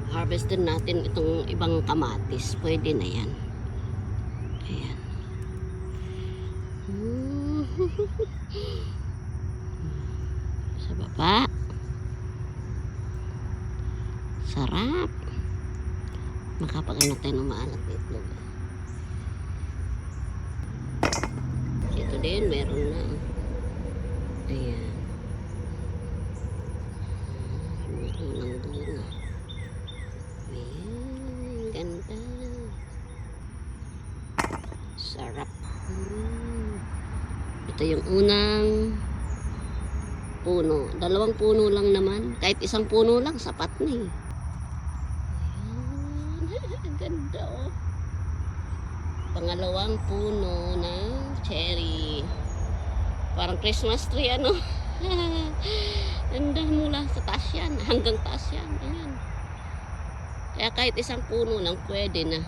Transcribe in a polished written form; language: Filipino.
harvest din natin itong ibang kamatis. Pwede na yan. Ayan. Sa baba. Sarap. Makapag-ano tayo ng maalat na itlog. Ito din, meron na. Ayan. Meron ng bunga. Ayan, ganda. Sarap. Ito yung unang puno. 2 puno lang naman. Kahit 1 puno lang, sapat na eh. Ayan. Ganda oh. Pangalawang puno ng cherry. Parang Christmas tree ano. Ganda mula sa taas yan. Hanggang taas yan. Ayan. Kaya kahit 1 puno lang pwede na.